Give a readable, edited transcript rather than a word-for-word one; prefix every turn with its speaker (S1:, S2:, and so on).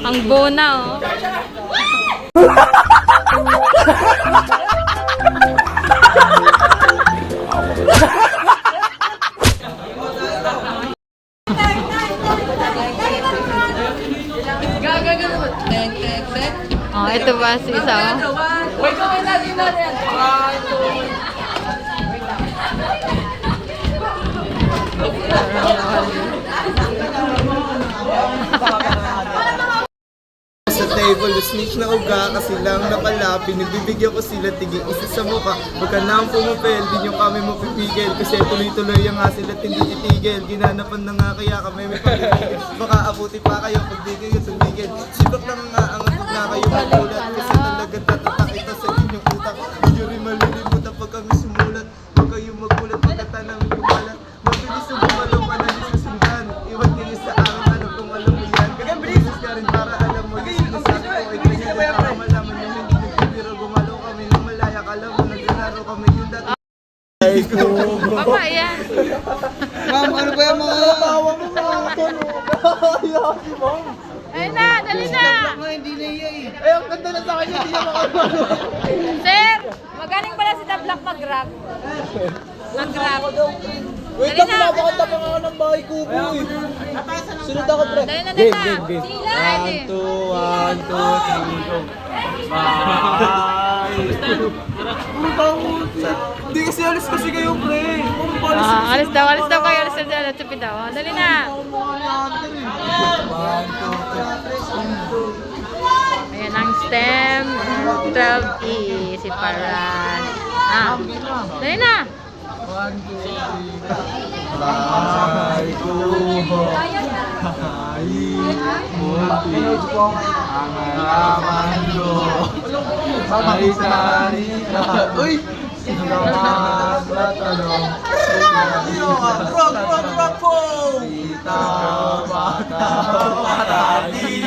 S1: Ang bona, oh. Oh, ito ba si isa, oh?
S2: Sa table, snitch na uga kasi lang napala. Pinagbibigyan ko sila tigil isa sa mukha. Huwag ka na pumapel, di nyo kami mapipigil. Kasi tuloy-tuloy yung nga sila hindi titigil. Ginanapan na nga kaya kami may pagpipigil. Baka abuti pa kayo pag di kayo tumigil. Sibak lang nga ang huwag na kayo magulat. Kasi talagang tatatak ito sa inyong utak. Hindi rin malilimutan pag kami sumulat. Huwag kayo magulat pagkata namin kumalat. Mabilis ang gumalaw pa na di susundan. Iwan kayo sa amin, ano kung alam mo yan. Kagabilis ka rin para alam mo. Sinasabi ko ay ganyan din para malaman yung hindi nagbibiro. Gumalaw kami ng malaya. Kala mo naglalaro kami yung dati. Ay ko.
S1: Baba, yan.
S2: Ma'am, ano ba yung mga tawa mo mga tono? Ayaki mo.
S1: Ayun na, dali na.
S2: Hindi na iya eh. Ay, ang ganda na sa kanya. Hindi niya makapano.
S1: Sir, magaling pala si The Black mag-grab. Mag-grab.
S2: Wait lang, pinapakanta pa nga ng bahay kubo eh. Sunod ako, pre.
S1: Dali na, dali na. Sila.
S2: 1, 2, 3, go. Bye! Hindi kasi alis kasi kayo, pre.
S1: Alis daw kayo. Alis daw. Tupi daw. Oh, dali na.
S2: 1, 2, 3.
S1: Ayan ang STEM 12E, si Paran. Ah, dali na.
S2: 1, 2, 3. Bye! Kubo. Ang alaman ko ay sarita. Uy! Salamat na tanong. Rock po! Sita, bata, patati.